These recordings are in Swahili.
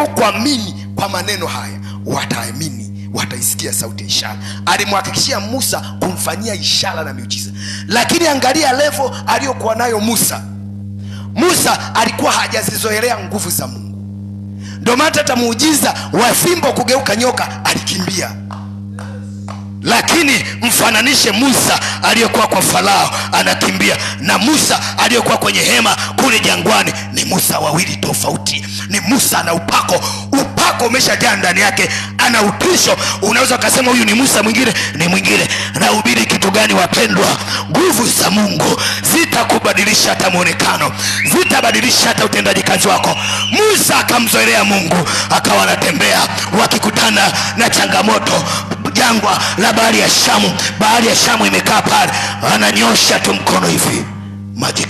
wasipokuamini kwa maneno haya, wataamini, wataisikia sauti ya ishara. Alimhakikishia Musa kumfanyia ishara na miujiza, lakini angalia levo aliyokuwa nayo Musa. Musa alikuwa hajazizoelea nguvu za Mungu. Ndio maana hata muujiza wa fimbo kugeuka nyoka alikimbia. Lakini mfananishe Musa aliyokuwa kwa Farao anakimbia na Musa aliyokuwa kwenye hema kule jangwani. Ni Musa wawili tofauti. Ni Musa ana upako umeshajaa ndani yake, ana utisho. Unaweza kusema huyu ni Musa, mwingine ni mwingine. Nahubiri kitu gani wapendwa? Nguvu za Mungu zitakubadilisha hata muonekano, zitabadilisha hata utendaji kazi wako. Musa akamzoelea Mungu, akawa anatembea, wakikutana na changamoto jangwa la bahari ya Shamu. Bahari ya Shamu imekaa pale, ananyosha tu mkono hivi, maji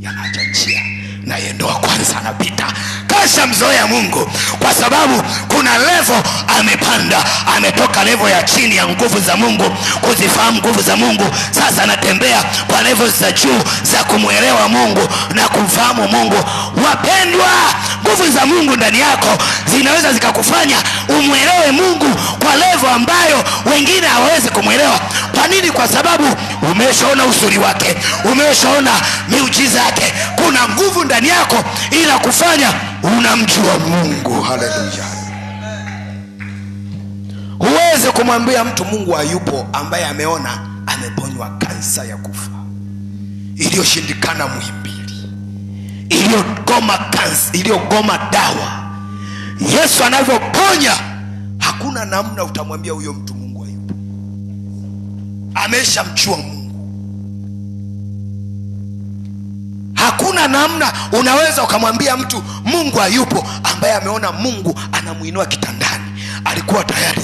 yanaja njia, na yeye ndo wa kwanza anapita. Kasha mzoea Mungu, kwa sababu kuna level amepanda. Ametoka level ya chini ya nguvu za Mungu, kuzifahamu nguvu za Mungu. Sasa anatembea kwa level za juu za kumwelewa Mungu na kumfahamu Mungu. Wapendwa, nguvu za Mungu ndani yako zinaweza zikakufanya umwelewe Mungu kwa level ambayo wengine hawawezi kumwelewa. Kwa nini? Kwa sababu umeshaona uzuri wake, umeshaona miujiza yake. Kuna nguvu ndani yako ila kufanya unamjua Mungu. Haleluya. Huwezi kumwambia mtu Mungu hayupo ambaye ameona ameponywa kansa ya kufa iliyoshindikana Muhimbili, iliyogoma dawa. Yesu anavyoponya, hakuna namna utamwambia huyo mtu Mungu hayupo. Ameshamjua Mungu. Hakuna namna unaweza ukamwambia mtu Mungu hayupo ambaye ameona Mungu anamuinua kitandani. Alikuwa tayari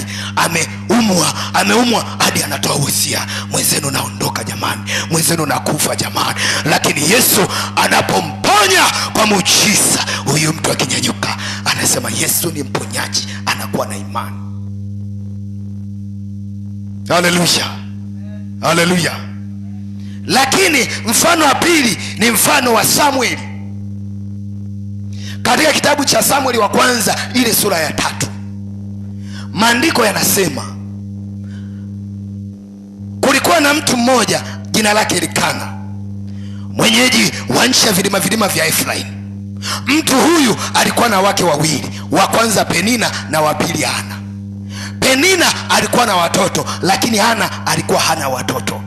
ameumwa hadi anatoa wosia, mwenzenu naondoka jamani, mwenzenu nakufa jamani. Lakini Yesu anapomponya kwa muujiza, huyu mtu akinyanyuka anasema Yesu ni mponyaji, anakuwa na imani. Haleluya, haleluya. Lakini mfano wa pili ni mfano wa Samueli. Katika kitabu cha Samueli wa kwanza ile sura ya 3, maandiko yanasema kulikuwa na mtu mmoja jina lake Elikana, mwenyeji wa nchi ya vilima vya Efraim. Mtu huyu alikuwa na wake wawili, wa kwanza Penina na wa pili Hana. Penina alikuwa na watoto, lakini Hana alikuwa hana watoto.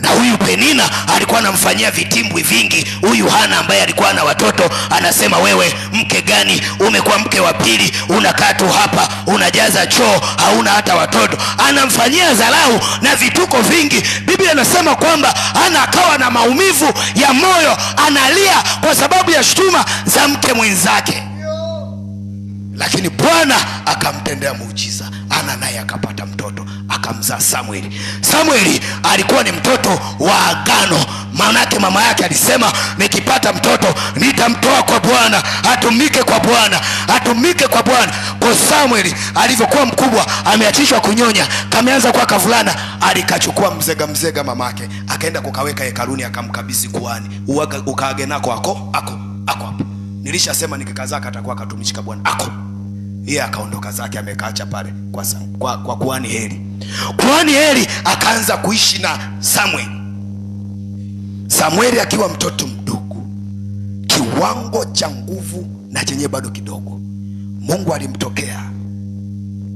Na huyu Penina alikuwa anamfanyia vitimbwi vingi huyu Hana ambaye alikuwa na watoto. Anasema, wewe mke gani, umekuwa mke wa pili, unakaa tu hapa unajaza choo, hauna hata watoto. Anamfanyia dharau na vituko vingi. Biblia inasema kwamba Hana akawa na maumivu ya moyo, analia kwa sababu ya shutuma za mke mwenzake. Lakini Bwana akamtendea muujiza. Hana naye akapata mtoto, akamzaa Samueli. Samueli alikuwa ni mtoto wa agano. Maanake mama yake alisema, nikipata mtoto nitamtoa kwa Bwana, atumike kwa Bwana, atumike kwa Bwana. Kwa Samueli alivyokuwa mkubwa, ameachishwa kunyonya, kameanza kuwa kavulana, alikachukua mzega mamake, akaenda kukaweka hekaluni, akamkabidhi kuhani. Ukaage nako ako hapo. Nilishasema nikikazaka atakuwa katumishika Bwana ako. Yeye akaondoka zake, amekaacha pale kwa kuhani Eli. Kuhani Eli akaanza kuishi na Samueli. Samueli akiwa mtoto mdogo, kiwango cha nguvu na chenye bado kidogo, Mungu alimtokea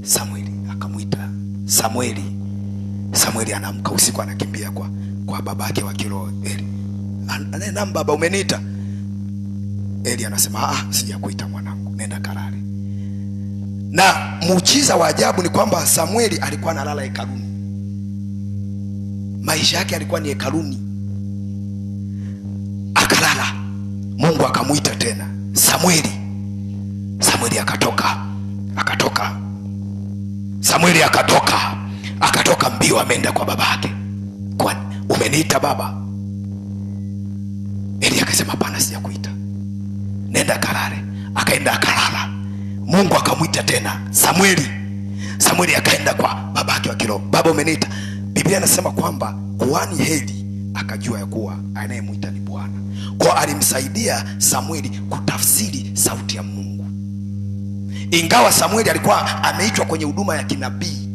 Samueli, akamwita Samueli. Samueli anaamka usiku, anakimbia kwa babake wa kiroho Eli. Anena, baba umeniita? Eli anasema, sijakuita mwanangu, nenda kalale. Na muujiza wa ajabu ni kwamba Samueli alikuwa analala hekaluni. Maisha yake alikuwa ni hekaluni. Akalala, Mungu akamuita tena, Samueli. Samueli akatoka. Samueli akatoka mbio, ameenda kwa babake. Kwa umeniita baba? Eli akasema, hapana, sijakuita, nenda kalale. Akaenda akalala. Mungu akamwita tena, Samueli. Samueli akaenda kwa babake wa kiroho, baba umeniita? Biblia inasema kwamba kuhani Eli akajua ya kuwa anayemwita ni Bwana. Kwa alimsaidia Samueli kutafsiri sauti ya Mungu. ingawa Samueli alikuwa ameitwa kwenye huduma ya kinabii.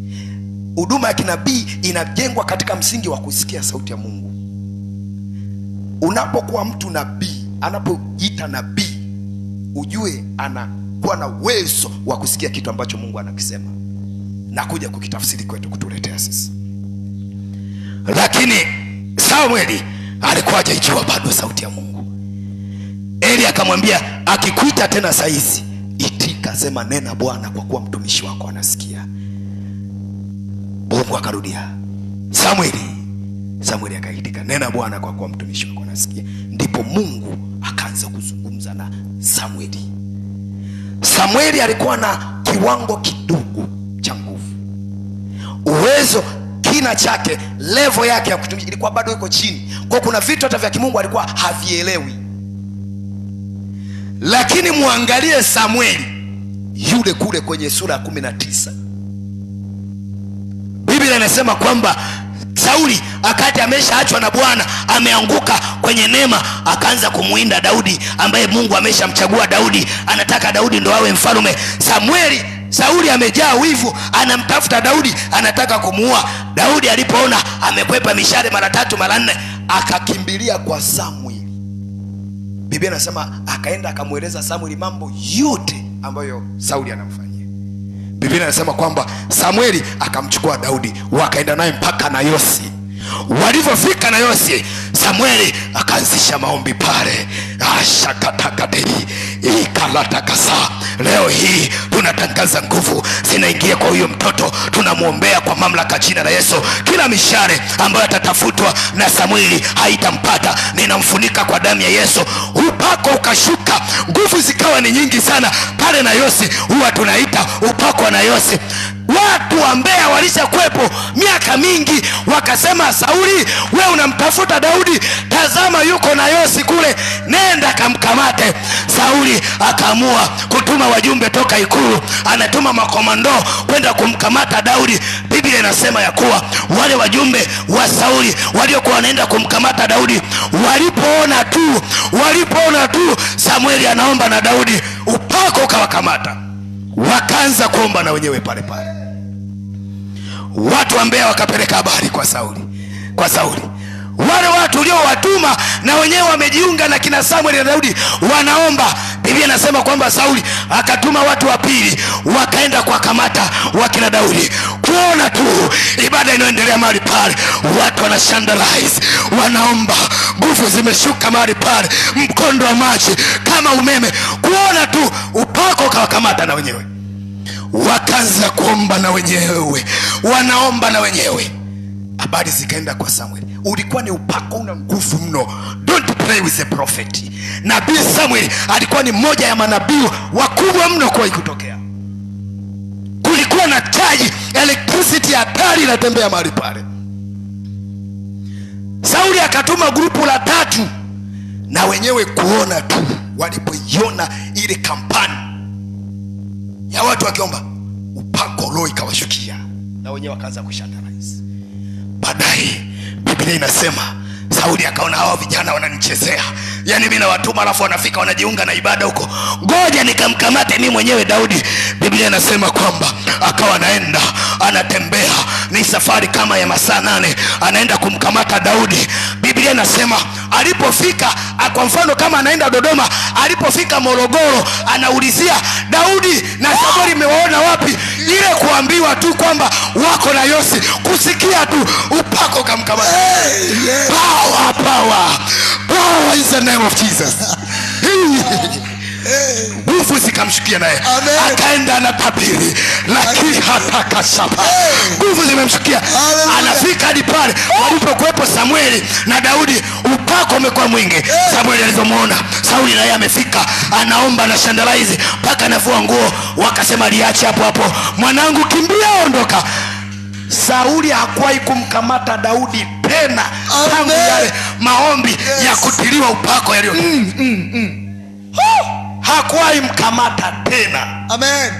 Huduma ya kinabii inajengwa katika msingi wa kusikia sauti ya Mungu. Unapokuwa mtu nabii, anapojiita nabii, ujue anakuwa na uwezo wa kusikia kitu ambacho Mungu anakisema na kuja kukitafsiri kwetu kutuletea sisi. Lakini Samueli alikuwa hajaijua bado sauti ya Mungu. Eli akamwambia, akikuita tena saizi, itika, sema nena Bwana, kwa kuwa mtumishi wako anasikia. Mungu akarudia, Samueli akaitika, nena Bwana, kwa kuwa mtumishi wako anasikia. Ndipo Mungu akaanza kuzungumza na Samueli. Samueli alikuwa na kiwango kidogo cha nguvu, uwezo, kina chake, level yake ya kutumia ilikuwa bado iko chini. Kwa kuna vitu hata vya kimungu alikuwa havielewi. Lakini muangalie Samueli yule kule kwenye sura ya 19. Biblia inasema kwamba Sauli akati ameshaachwa na Bwana, ameanguka kwenye neema, akaanza kumuinda Daudi ambaye Mungu ameshamchagua Daudi, anataka Daudi ndo awe mfalme. Sauli amejaa wivu, anamtafuta Daudi, anataka kumuua Daudi. Alipoona amekwepa mishale mara 3 mara 4, akakimbilia kwa Samueli. Biblia inasema akaenda akamweleza Samueli mambo yote ambayo Sauli anamfanyia. Biblia inasema kwamba Samueli akamchukua Daudi, wakaenda naye mpaka Nayosi. Walipofika Nayosi, Samueli akaanzisha maombi pale. Ashakatakati ikalatakasa. Leo hii tunatangaza nguvu zinaingia kwa huyo mtoto, tunamwombea kwa mamlaka jina la Yesu. Kila mishale ambayo atatafutwa na Samueli haitampata, ninamfunika kwa damu ya Yesu. Upako ukashuka, nguvu zikawa ni nyingi sana pale Nayosi. Huwa tunaita upako wa Nayosi. Watu wa Mbeya walishakuwepo miaka mingi, wakasema Sauli, we unamtafuta Daudi, tazama yuko Nayosi kule, nenda kamkamate. Sauli akaamua kutuma wajumbe toka ikulu, anatuma makomando kwenda kumkamata Daudi. Biblia inasema ya kuwa wale wajumbe wa Sauli waliokuwa wanaenda kumkamata Daudi, walipoona tu Samueli anaomba na Daudi, upako ukawakamata, wakaanza kuomba na wenyewe pale pale. Watu wa Mbeya wakapeleka habari kwa Sauli. Wale watu uliowatuma na wenyewe wamejiunga na kina Samueli na Daudi, wanaomba. Biblia inasema kwamba Sauli akatuma watu wa pili, wakaenda kwa kamata wakina Daudi. Kuona tu ibada inaendelea mahali pale, watu wanashandalize, wanaomba, nguvu zimeshuka mahali pale, mkondo wa maji kama umeme. Kuona tu upako ukawakamata na wenyewe, wakaanza kuomba na wenyewe, wanaomba na wenyewe. Habari zikaenda kwa Samuel. Ulikuwa ni upako una nguvu mno. Don't play with the prophet. Nabii Samuel alikuwa ni mmoja ya manabii wakubwa mno kwa kutokea. Kulikuwa na taji, electricity hatari inatembea mahali pale. Sauli akatuma grupu la 3, na wenyewe kuona tu, walipoiona ile kampani ya watu wakiomba, upako roho ikawashukia na wenyewe wakaanza kushandalize. Baadaye Biblia inasema Sauli akaona hawa vijana wananichezea, yani mimi nawatuma alafu wanafika wanajiunga na ibada huko, ngoja nikamkamate mimi mwenyewe Daudi. Biblia inasema kwamba akawa anaenda anatembea, ni safari kama ya masaa 8, anaenda kumkamata Daudi. Biblia inasema alipofika, kwa mfano kama anaenda Dodoma, alipofika Morogoro anaulizia Daudi na Samueli imewaona wapi? Ile kuambiwa tu kwamba wako na Yosi, kusikia tu upako kamkamata. Power is the name of Jesus. Nguvu zikamshukia naye, akaenda anatabiri, lakini hata kashapa nguvu zimemshukia. Anafika hadi pale walipokuwepo Samueli na Daudi, upako umekuwa mwingi. Samueli alizomuona Sauli naye amefika, anaomba na shandalize mpaka anavua nguo, wakasema liache hapo hapo, mwanangu, kimbia, ondoka. Sauli hakuwahi kumkamata Daudi tena tangu yale maombi ya kutiliwa upako yalio. Hakuwahi mkamata tena. Amen.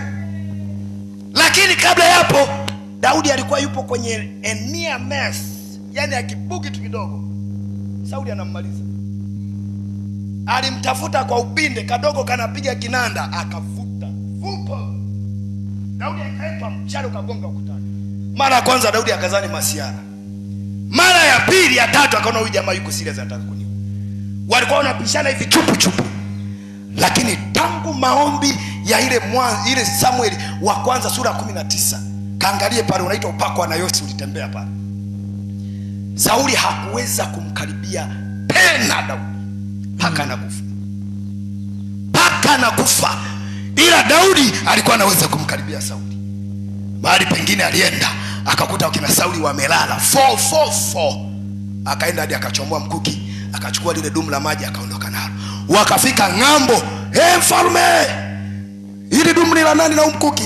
Lakini kabla yapo Daudi alikuwa yupo kwenye near mess, yani akibugi tu kidogo Sauli anammaliza. Alimtafuta kwa upinde kadogo, kanapiga kinanda, akavuta vupo Daudi akaepa mshale ukagonga ukutani. Mara ya kwanza Daudi akazani masiara. Mara ya pili ya tatu akaona huyu jamaa yuko serious anataka kuniua. Walikuwa wanapishana hivi chupu chupu. Lakini tangu maombi ya ile Samueli wa kwanza sura 19, kaangalie pale, unaitwa upako na Yosi ulitembea pale. Sauli hakuweza kumkaribia tena Daudi mpaka anakufa. Mpaka anakufa. Ila Daudi alikuwa anaweza kumkaribia Sauli. Mahali pengine alienda akakuta wakina Sauli wamelala 444. Akaenda hadi akachomoa mkuki, akachukua lile dumu la maji akaondoka nalo. Wakafika ng'ambo. Mfalme, hili dumu ni la nani na mkuki?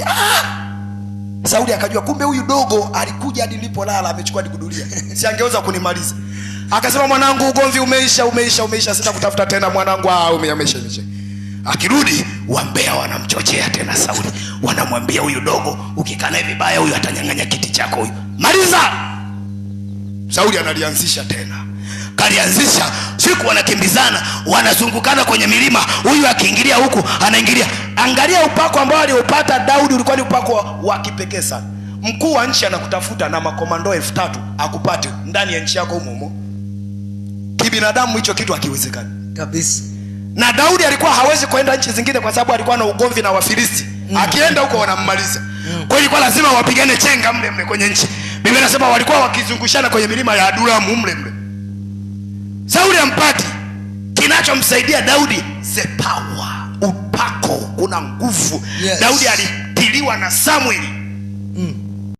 Sauli akajua kumbe huyu dogo alikuja hadi nilipolala amechukua nigudulia. Si angeweza kunimaliza. Akasema mwanangu, ugomvi umeisha, sitakutafuta tena mwanangu. Umeisha. Akirudi wambea wanamchochea tena Sauli. Wanamwambia huyu dogo ukikana hivi vibaya huyu atanyang'anya kiti chako huyu. Maliza. Sauli analianzisha tena. Kalianzisha, siku wanakimbizana, wanazungukana kwenye milima, huyu akiingilia huku anaingilia. Angalia upako ambao aliupata Daudi, ulikuwa ni upako wa kipekee sana. Mkuu wa nchi anakutafuta na makomando 3000 akupate ndani ya nchi yako humo. Kibinadamu hicho kitu hakiwezekani kabisa. Na Daudi alikuwa hawezi kwenda nchi zingine kwa sababu alikuwa na ugomvi na Wafilisti. Akienda huko wanammaliza. Kwa hiyo lazima wapigane chenga mle kwenye nchi. Biblia inasema walikuwa wakizungushana kwenye milima ya Adulamu mle. Sauli ampati. Kinachomsaidia Daudi the power, upako, kuna nguvu. Yes. Daudi alitiliwa na Samueli.